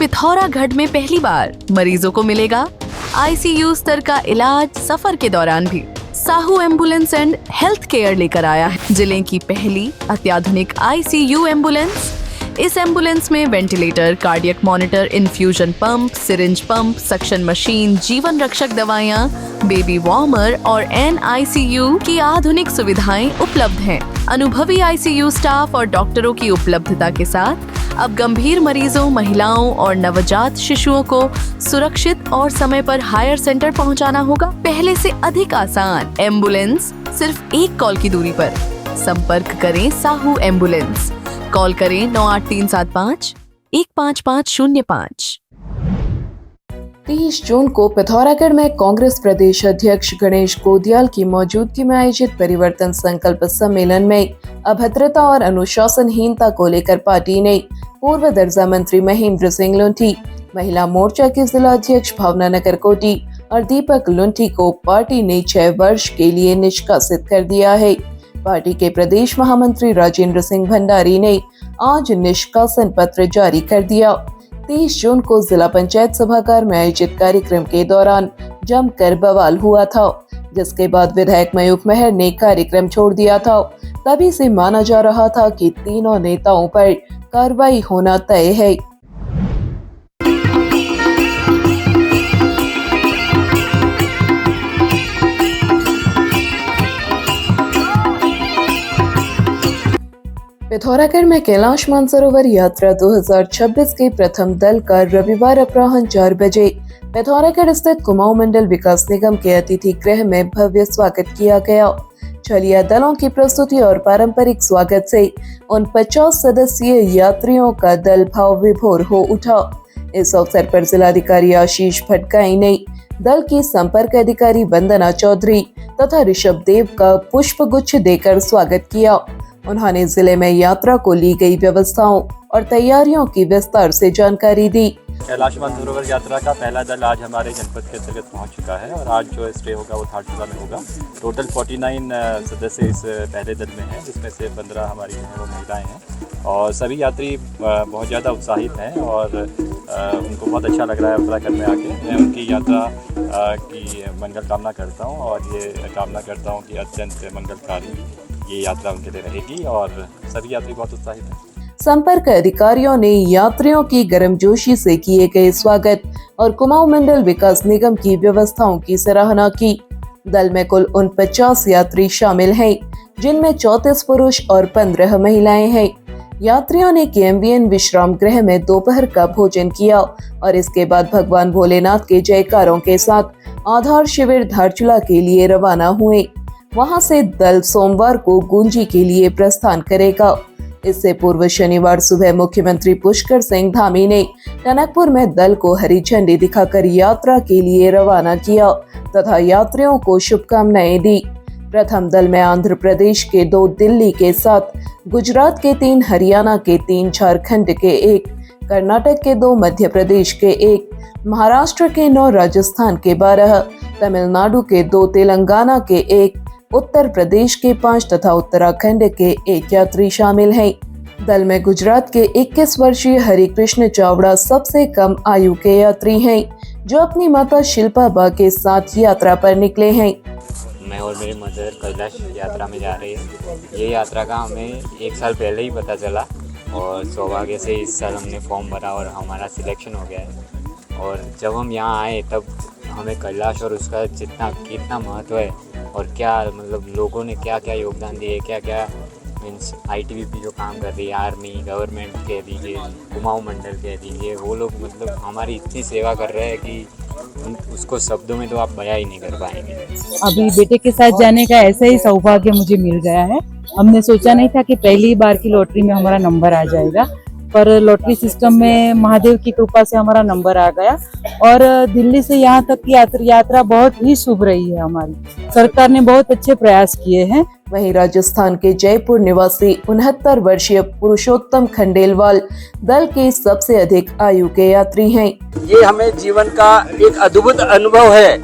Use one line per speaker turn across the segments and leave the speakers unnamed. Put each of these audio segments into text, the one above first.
पिथौरागढ़ में पहली बार मरीजों को मिलेगा आईसीयू स्तर का इलाज सफर के दौरान भी। Sahu ambulance and health care लेकर आया है जिले की पहली अत्याधुनिक आईसीयू एम्बुलेंस। इस एम्बुलेंस में ventilator, cardiac monitor, infusion pump, syringe pump, suction machine, जीवन रक्षक दवाइयाँ, बेबी वार्मर और NICU की आधुनिक सुविधाएं उपलब्ध हैं। अनुभवी आईसीयू स्टाफ और डॉक्टरों की उपलब्धता के साथ अब गंभीर मरीजों, महिलाओं और नवजात शिशुओं को सुरक्षित और समय पर हायर सेंटर पहुंचाना होगा। पहले से अधिक आसान एम्बुलेंस सिर्फ एक कॉल की दूरी पर। संपर्क करें साहू एम्बुलेंस। कॉल करें 98375 15505।
30 जून को पिथौरागढ़ में कांग्रेस प्रदेश अध्यक्ष गणेश गोदियाल की मौजूदगी में आयोजित परिवर्तन संकल्प सम्मेलन में अभद्रता और अनुशासनहीनता को लेकर पार्टी ने पूर्व दर्जा मंत्री महेंद्र सिंह लुंठी, महिला मोर्चा के जिला अध्यक्ष भावना नगरकोटी और दीपक लुंठी को पार्टी ने 6 वर्ष के लिए निष्कासित कर दिया है। पार्टी के प्रदेश महामंत्री राजेंद्र सिंह भंडारी ने आज निष्कासन पत्र जारी कर दिया। 30 जून को जिला पंचायत सभागार में आयोजित कार्यक्रम के दौरान जमकर बवाल हुआ था, जिसके बाद विधायक मयूख मेहर ने कार्यक्रम छोड़ दिया था। तभी से माना जा रहा था कि तीनों नेताओं पर कार्रवाई होना तय है। पिथौरागढ़ में कैलाश मानसरोवर यात्रा 2026 के प्रथम दल का रविवार अपराह्न 4 बजे पिथौरागढ़ स्थित कुमाऊं मंडल विकास निगम के अतिथि गृह में भव्य स्वागत किया गया। छलिया दलों की प्रस्तुति और पारंपरिक स्वागत से उन 50 सदस्यीय यात्रियों का दल भाव विभोर हो उठा। इस अवसर पर जिलाधिकारी आशीष भटगाई ने दल की संपर्क अधिकारी वंदना चौधरी तथा ऋषभ देव का पुष्प गुच्छ देकर स्वागत किया। उन्होंने जिले में यात्रा को ली गई व्यवस्थाओं और तैयारियों की विस्तार से जानकारी दी।
कैलाश मानसरोवर यात्रा का पहला दल आज हमारे जनपद के अंतर्गत पहुंच चुका है और आज जो स्टे होगा वो थारचूला में होगा। टोटल 49 सदस्य इस पहले दल में हैं, जिसमें से 15 हमारी जो है वो महिलाएं हैं और सभी यात्री बहुत ज़्यादा उत्साहित हैं और उनको बहुत अच्छा लग रहा है उत्तराखंड में आके। मैं उनकी यात्रा की मंगल कामना करता हूँ और ये कामना करता हूँ कि अत्यंत मंगलकारी ये यात्रा उनके लिए रहेगी और सभी यात्री बहुत उत्साहित हैं।
संपर्क अधिकारियों ने यात्रियों की गर्मजोशी से किए गए स्वागत और कुमाऊं मंडल विकास निगम की व्यवस्थाओं की सराहना की। दल में कुल 49 यात्री शामिल हैं, जिनमें 34 पुरुष और 15 महिलाएं हैं। यात्रियों ने KMVN विश्राम गृह में दोपहर का भोजन किया और इसके बाद भगवान भोलेनाथ के जयकारों के साथ आधार शिविर धारचूला के लिए रवाना हुए। वहां से दल सोमवार को गुंजी के लिए प्रस्थान करेगा। इससे पूर्व शनिवार सुबह मुख्यमंत्री पुष्कर सिंह धामी ने टनकपुर में दल को हरी झंडी दिखाकर यात्रा के लिए रवाना किया तथा यात्रियों को शुभकामनाएं दी। प्रथम दल में आंध्र प्रदेश के 2, दिल्ली के 7, गुजरात के 3, हरियाणा के 3, झारखंड के 1, कर्नाटक के 2, मध्य प्रदेश के 1, महाराष्ट्र के 9, राजस्थान के 12, तमिलनाडु के 2, तेलंगाना के 1, उत्तर प्रदेश के 5 तथा उत्तराखंड के 1 यात्री शामिल हैं। दल में गुजरात के 21 वर्षीय हरिकृष्ण चावड़ा सबसे कम आयु के यात्री हैं, जो अपनी माता शिल्पा बा के साथ यात्रा पर निकले हैं।
मैं और मेरी मदर कैलाश यात्रा में जा रही है। ये यात्रा का हमें 1 साल पहले ही पता चला और सौभाग्य से इस साल हमने फॉर्म भरा और हमारा सिलेक्शन हो गया है। और जब हम यहाँ आए तब हमें कैलाश और उसका कितना महत्व है और क्या मतलब लोगों ने क्या क्या योगदान दिए, क्या क्या मीन्स ITBP जो काम कर रही है, आर्मी, गवर्नमेंट कह दीजिए, कुमाऊं मंडल कह दीजिए, वो लोग मतलब हमारी इतनी सेवा कर रहे हैं कि उसको शब्दों में तो आप बयां ही नहीं कर पाएंगे।
अभी बेटे के साथ जाने का ऐसा ही सौभाग्य मुझे मिल गया है। हमने सोचा नहीं था कि पहली बार की लॉटरी में हमारा नंबर आ जाएगा, पर लॉटरी सिस्टम में महादेव की कृपा से हमारा नंबर आ गया और दिल्ली से यहाँ तक की यात्रा बहुत ही शुभ रही है। हमारी सरकार ने बहुत अच्छे प्रयास किए हैं।
वहीं राजस्थान के जयपुर निवासी 69 वर्षीय पुरुषोत्तम खंडेलवाल दल के सबसे अधिक आयु के यात्री हैं।
ये हमें जीवन का एक अद्भुत अनुभव है।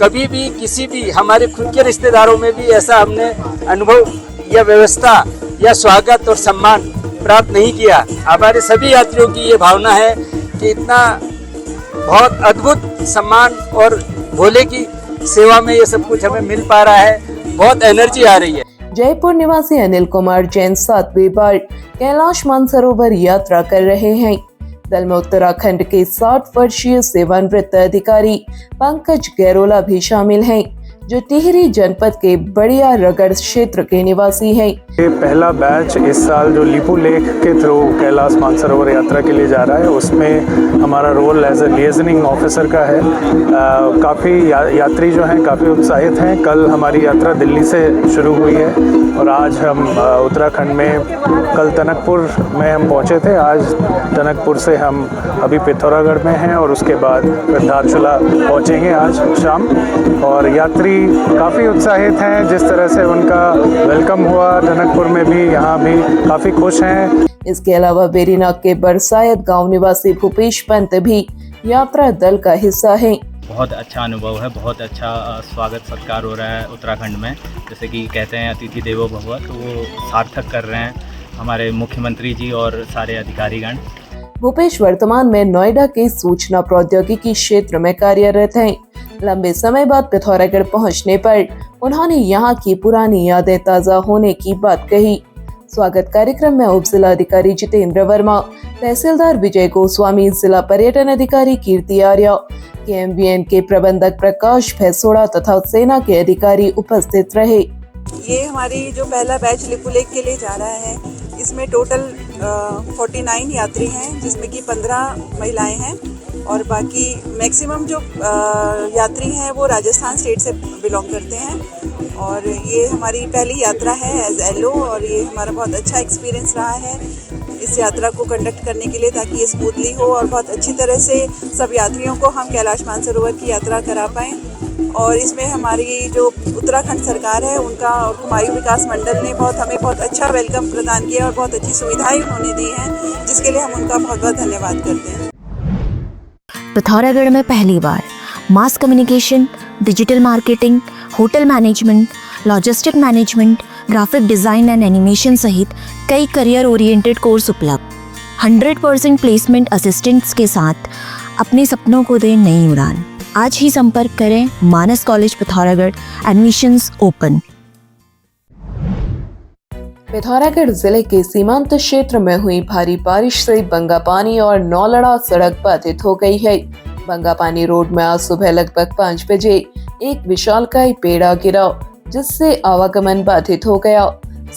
कभी भी किसी भी हमारे खुद के रिश्तेदारों में भी ऐसा हमने अनुभव या व्यवस्था या स्वागत और सम्मान प्राप्त नहीं किया। हमारे सभी यात्रियों की ये भावना है कि इतना बहुत अद्भुत सम्मान और भोले की सेवा में ये सब कुछ हमें मिल पा रहा है। बहुत एनर्जी आ रही है।
जयपुर निवासी अनिल कुमार जैन 7वीं बार कैलाश मानसरोवर यात्रा कर रहे हैं। दल में उत्तराखंड के 60 वर्षीय सेवानिवृत्त अधिकारी पंकज गैरोला भी शामिल हैं, जो टिहरी जनपद के बढ़िया रगड़ क्षेत्र के निवासी हैं।
ये पहला बैच इस साल जो लिपू लेक के थ्रू कैलाश मानसरोवर यात्रा के लिए जा रहा है, उसमें हमारा रोल एज ए लिएजनिंग ऑफिसर का है। काफ़ी यात्री जो हैं काफ़ी उत्साहित हैं। कल हमारी यात्रा दिल्ली से शुरू हुई है और आज हम उत्तराखंड में कल टनकपुर में हम पहुंचे थे। आज टनकपुर से हम अभी पिथौरागढ़ में हैं और उसके बाद फिर धारचूला पहुंचेंगे आज शाम। और यात्री काफ़ी उत्साहित हैं, जिस तरह से उनका वेलकम हुआ टनकपुर में भी, यहाँ भी काफ़ी खुश हैं।
इसके अलावा बेरीनाग के बरसायत गांव निवासी भूपेश पंत भी यात्रा दल का हिस्सा हैं।
बहुत अच्छा अनुभव है, बहुत अच्छा स्वागत सत्कार हो रहा है उत्तराखंड में। जैसे कि कहते हैं अतिथि देवो भव, तो वो सार्थक कर रहे हैं हमारे मुख्यमंत्री जी और सारे अधिकारीगण।
भूपेश वर्तमान में नोएडा के सूचना प्रौद्योगिकी क्षेत्र में कार्यरत हैं। लंबे समय बाद पिथौरागढ़ पहुंचने पर उन्होंने यहां की पुरानी यादें ताज़ा होने की बात कही। स्वागत कार्यक्रम में उप जिलाधिकारी जितेंद्र वर्मा, तहसीलदार विजय गोस्वामी, जिला पर्यटन अधिकारी कीर्ति आर्य, KMVN के प्रबंधक प्रकाश भैसोड़ा तथा सेना के अधिकारी उपस्थित रहे।
ये हमारी जो पहला बैच लिपू लेक के लिए जा रहा है, इसमें टोटल 49 यात्री हैं, जिसमें कि 15 महिलाएं हैं और बाकी मैक्सिमम जो यात्री हैं वो राजस्थान स्टेट से बिलोंग करते हैं। और ये हमारी पहली यात्रा है एज LO और ये हमारा बहुत अच्छा एक्सपीरियंस रहा है इस यात्रा को कंडक्ट करने के लिए, ताकि ये स्मूथली हो और बहुत अच्छी तरह से सब यात्रियों को हम कैलाश मानसरोवर की यात्रा करा पाएँ। और इसमें हमारी जो उत्तराखंड सरकार है उनका और कुमायूं विकास मंडल ने हमें बहुत अच्छा वेलकम प्रदान किया और बहुत अच्छी सुविधाएं उन्होंने दी हैं, जिसके लिए हम उनका बहुत बहुत धन्यवाद करते हैं।
पिथौरागढ़ में पहली बार mass communication, digital marketing, hotel management, logistic management, graphic design and animation सहित कई करियर ओरिएंटेड कोर्स उपलब्ध। 100% प्लेसमेंट असिस्टेंट्स के साथ अपने सपनों को दें नई उड़ान। आज ही संपर्क करें Manas college Pithoragarh, admissions open.
Pithoragarh जिले के सीमांत क्षेत्र में हुई भारी बारिश से बंगापानी और नौलड़ा सड़क बाधित हो गई है। बंगापानी रोड में आज सुबह लगभग 5 बजे एक विशालकाय पेड़ गिरा, जिससे आवागमन बाधित हो गया।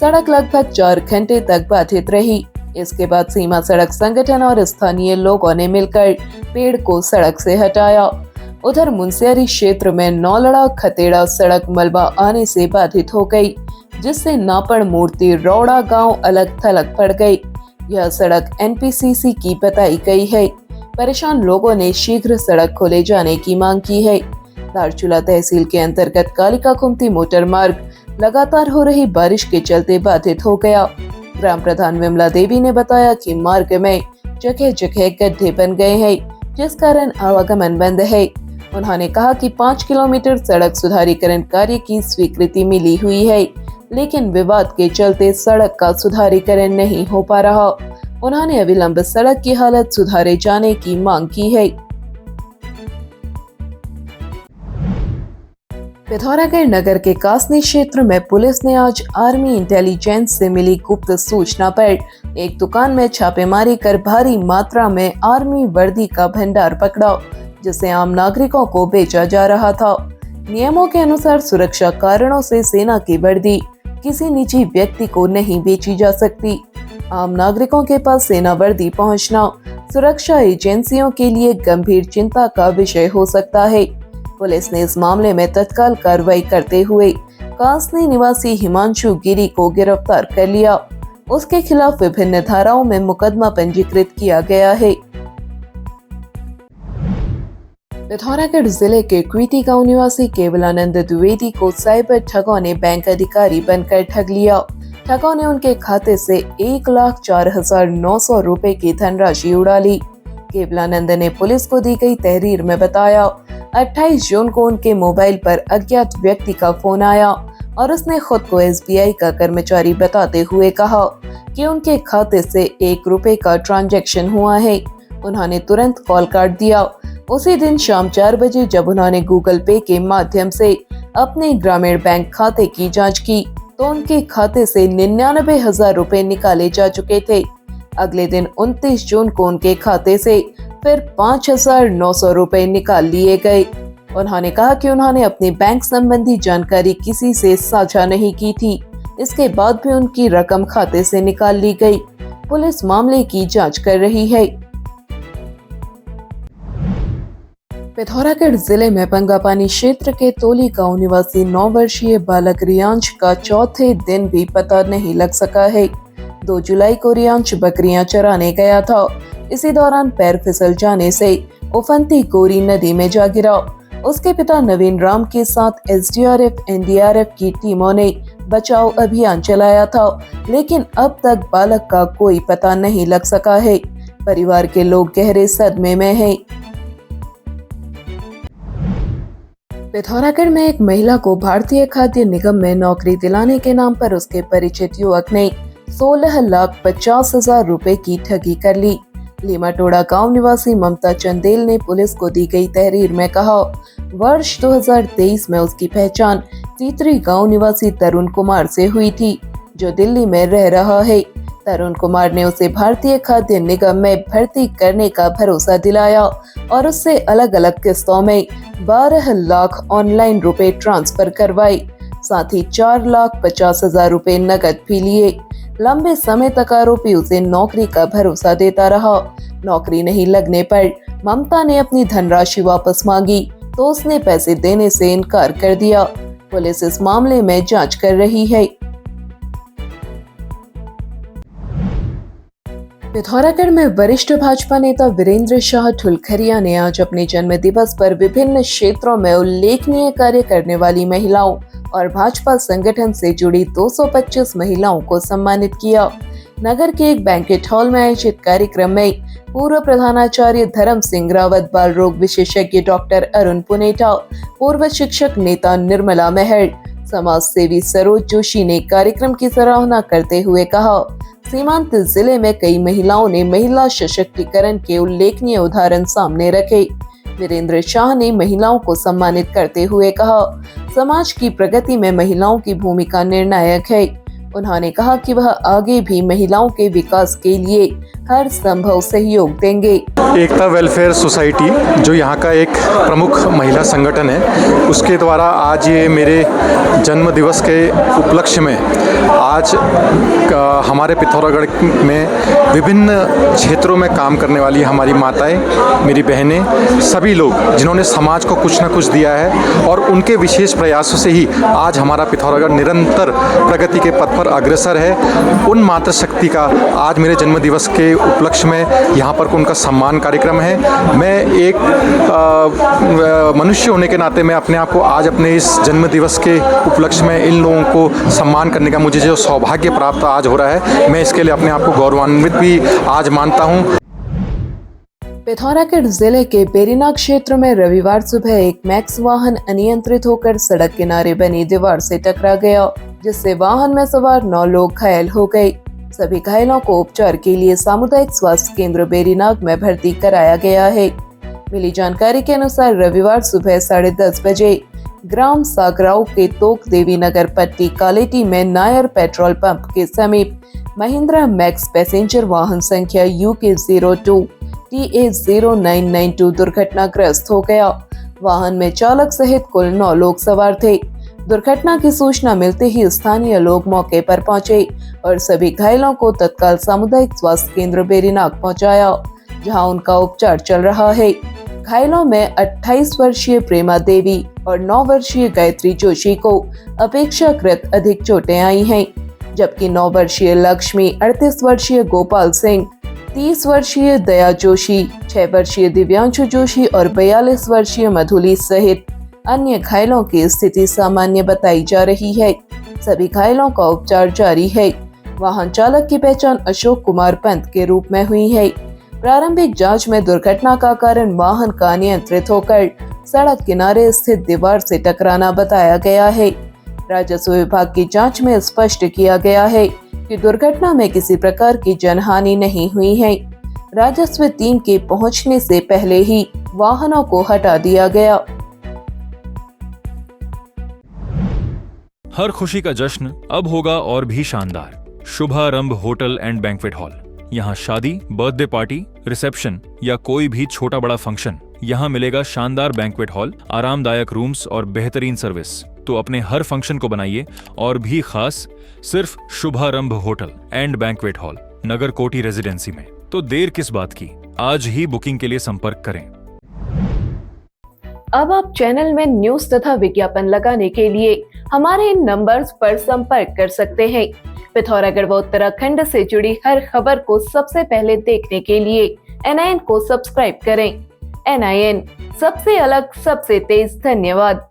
सड़क लगभग 4 घंटे तक बाधित रही। इसके बाद सीमा सड़क संगठन और स्थानीय लोगों ने मिलकर पेड़ को सड़क से हटाया। उधर मुनस्यारी क्षेत्र में नौलड़ा खतेड़ा सड़क मलबा आने से बाधित हो गई, जिससे नापड़ मूर्ति रौड़ा गांव अलग थलग पड़ गई। यह सड़क NPCC की बताई गई है। परेशान लोगों ने शीघ्र सड़क खोले जाने की मांग की है। धारचूला तहसील के अंतर्गत कालिका कुमती मोटर मार्ग लगातार हो रही बारिश के चलते बाधित हो गया। ग्राम प्रधान विमला देवी ने बताया कि मार्ग में जगह जगह गड्ढे बन गए हैं, जिस कारण आवागमन बंद है। उन्होंने कहा कि 5 किलोमीटर सड़क सुधारीकरण कार्य की स्वीकृति मिली हुई है, लेकिन विवाद के चलते सड़क का सुधारीकरण नहीं हो पा रहा। उन्होंने अविलंब सड़क की हालत सुधारे जाने की मांग की है। पिथौरागढ़ नगर के कासनी क्षेत्र में पुलिस ने आज आर्मी इंटेलिजेंस से मिली गुप्त सूचना पर एक दुकान में छापेमारी कर भारी मात्रा में आर्मी वर्दी का भंडार पकड़ा, जिसे आम नागरिकों को बेचा जा रहा था। नियमों के अनुसार सुरक्षा कारणों से सेना की वर्दी किसी निजी व्यक्ति को नहीं बेची जा सकती। आम नागरिकों के पास सेना वर्दी पहुंचना सुरक्षा एजेंसियों के लिए गंभीर चिंता का विषय हो सकता है। पुलिस ने इस मामले में तत्काल कार्रवाई करते हुए कासनी निवासी हिमांशु गिरी को गिरफ्तार कर लिया। उसके खिलाफ विभिन्न धाराओं में मुकदमा पंजीकृत किया गया है। पिथौरागढ़ जिले के क्वीटी गांव निवासी केवलानंद द्विवेदी को साइबर ठगों ने बैंक अधिकारी बनकर ठग लिया। ठगों ने उनके खाते से 1,04,900 रुपए की धनराशि उड़ा ली। केवलानंद ने पुलिस को दी गई तहरीर में बताया, 28 जून को उनके मोबाइल पर अज्ञात व्यक्ति का फोन आया और उसने खुद को SBI का कर्मचारी बताते हुए कहा कि उनके खाते से 1 रुपए का ट्रांजैक्शन हुआ है। उन्होंने तुरंत कॉल काट दिया। उसी दिन शाम 4 बजे जब उन्होंने गूगल पे के माध्यम से अपने ग्रामीण बैंक खाते की जांच की तो उनके खाते से 99,000 रुपए निकाले जा चुके थे। अगले दिन 29 जून को उनके खाते से फिर 5,900 रुपए निकाल लिए गए। उन्होंने कहा कि उन्होंने अपनी बैंक संबंधी जानकारी किसी से साझा नहीं की थी। इसके बाद भी उनकी रकम खाते से निकाल ली गई। पुलिस मामले की जांच कर रही है। पिथौरागढ़ जिले में पंगापानी क्षेत्र के तोली गांव निवासी 9 वर्षीय बालक रियांश का चौथे दिन भी पता नहीं लग सका है। 2 जुलाई को रियांश बकरियां चराने गया था। इसी दौरान पैर फिसल जाने से उफनती कोरी नदी में जा गिरा। उसके पिता नवीन राम के साथ एसडीआरएफ, एनडीआरएफ की टीमों ने बचाव अभियान चलाया था, लेकिन अब तक बालक का कोई पता नहीं लग सका है। परिवार के लोग गहरे सदमे में हैं। पिथौरागढ़ में एक महिला को भारतीय खाद्य निगम में नौकरी दिलाने के नाम पर उसके परिचित युवक ने 16,50,000 रुपए की ठगी कर ली। लीमाटोड़ा गांव निवासी ममता चंदेल ने पुलिस को दी गई तहरीर में कहा, वर्ष 2023 में उसकी पहचान तीतरी गांव निवासी तरुण कुमार से हुई थी, जो दिल्ली में रह रहा है। तरुण कुमार ने उसे भारतीय खाद्य निगम में भर्ती करने का भरोसा दिलाया और उससे अलग अलग किस्तों में 12 लाख ऑनलाइन रुपए ट्रांसफर करवाए। साथ ही 4,50,000 रुपए नकद भी लिए। लंबे समय तक आरोपी उसे नौकरी का भरोसा देता रहा। नौकरी नहीं लगने पर ममता ने अपनी धनराशि वापस मांगी तो उसने पैसे देने से इनकार कर दिया। पुलिस इस मामले में जांच कर रही है। पिथौरागढ़ में वरिष्ठ भाजपा नेता वीरेंद्र शाह ठुलखरिया ने आज अपने जन्म दिवस पर विभिन्न क्षेत्रों में उल्लेखनीय कार्य करने वाली महिलाओं और भाजपा संगठन से जुड़ी 225 महिलाओं को सम्मानित किया। नगर के एक बैंकेट हॉल में आयोजित कार्यक्रम में पूर्व प्रधानाचार्य धर्म सिंह रावत, बाल रोग विशेषज्ञ डॉक्टर अरुण पुनेठा, पूर्व शिक्षक नेता निर्मला मेहर, समाज सेवी सरोज जोशी ने कार्यक्रम की सराहना करते हुए कहा, सीमांत जिले में कई महिलाओं ने महिला सशक्तिकरण के उल्लेखनीय उदाहरण सामने रखे। वीरेंद्र शाह ने महिलाओं को सम्मानित करते हुए कहा, समाज की प्रगति में महिलाओं की भूमिका निर्णायक है। उन्होंने कहा कि वह आगे भी महिलाओं के विकास के लिए हर संभव सहयोग देंगे।
एकता वेलफेयर सोसाइटी जो यहाँ का एक प्रमुख महिला संगठन है, उसके द्वारा आज ये मेरे जन्म दिवस के उपलक्ष्य में आज हमारे पिथौरागढ़ में विभिन्न क्षेत्रों में काम करने वाली हमारी माताएं, मेरी बहनें, सभी लोग जिन्होंने समाज को कुछ न कुछ दिया है और उनके विशेष प्रयासों से ही आज हमारा पिथौरागढ़ निरंतर प्रगति के पथ पर अग्रसर है। उन मातृ शक्ति का आज मेरे जन्म दिवस के उपलक्ष्य में यहाँ पर उनका सम्मान कार्यक्रम है। मैं एक मनुष्य होने के नाते मैं अपने आप को आज अपने इस जन्म दिवस के उपलक्ष्य में इन लोगों को सम्मान करने का मुझे जो सौभाग्य प्राप्त आज हो रहा है, मैं इसके लिए अपने आप को गौरवान्वित भी आज मानता हूँ।
पिथौरागढ़ जिले के बेरीना क्षेत्र में रविवार सुबह एक मैक्स वाहन अनियंत्रित होकर सड़क किनारे बनी दीवार से टकरा गया, जिससे वाहन में सवार 9 लोग घायल हो गए। सभी घायलों को उपचार के लिए सामुदायिक स्वास्थ्य केंद्र बेरीनाग में भर्ती कराया गया है। मिली जानकारी के अनुसार रविवार सुबह 10:30 बजे ग्राम सागराव के तोक देवी नगर पट्टी कालेटी में नायर पेट्रोल पंप के समीप महिंद्रा मैक्स पैसेंजर वाहन संख्या UK02 TA0992 दुर्घटनाग्रस्त हो गया। वाहन में चालक सहित कुल 9 लोग सवार थे। दुर्घटना की सूचना मिलते ही स्थानीय लोग मौके पर पहुंचे और सभी घायलों को तत्काल सामुदायिक स्वास्थ्य केंद्र बेरीनाग पहुंचाया, जहां उनका उपचार चल रहा है। घायलों में 28 वर्षीय प्रेमा देवी और 9 वर्षीय गायत्री जोशी को अपेक्षाकृत अधिक चोटें आई हैं, जबकि 9 वर्षीय लक्ष्मी, 38 वर्षीय गोपाल सिंह, 30 वर्षीय दया जोशी, 6 वर्षीय दिव्यांशु जोशी और 42 वर्षीय मधुली सहित अन्य घायलों की स्थिति सामान्य बताई जा रही है। सभी घायलों का उपचार जारी है। वाहन चालक की पहचान अशोक कुमार पंत के रूप में हुई है। प्रारंभिक जांच में दुर्घटना का कारण वाहन का अनियंत्रित होकर सड़क किनारे स्थित दीवार से टकराना बताया गया है। राजस्व विभाग की जांच में स्पष्ट किया गया है कि दुर्घटना में किसी प्रकार की जनहानि नहीं हुई है। राजस्व टीम के पहुंचने से पहले ही वाहनों को हटा दिया गया।
हर खुशी का जश्न अब होगा और भी शानदार। शुभारंभ होटल एंड बैंक्वेट हॉल। यहाँ शादी, बर्थडे पार्टी, रिसेप्शन या कोई भी छोटा बड़ा फंक्शन, यहाँ मिलेगा शानदार बैंक्वेट हॉल, आरामदायक रूम्स और बेहतरीन सर्विस। तो अपने हर फंक्शन को बनाइए और भी खास सिर्फ शुभारंभ होटल एंड बैंक्वेट हॉल, नगर कोटी रेजिडेंसी में। तो देर किस बात की, आज ही बुकिंग के लिए संपर्क करें।
अब आप चैनल में न्यूज तथा विज्ञापन लगाने के लिए हमारे इन नंबर्स पर संपर्क कर सकते हैं। पिथौरागढ़ व उत्तराखंड से जुड़ी हर खबर को सबसे पहले देखने के लिए NIN को सब्सक्राइब करें। NIN, सबसे अलग, सबसे तेज। धन्यवाद।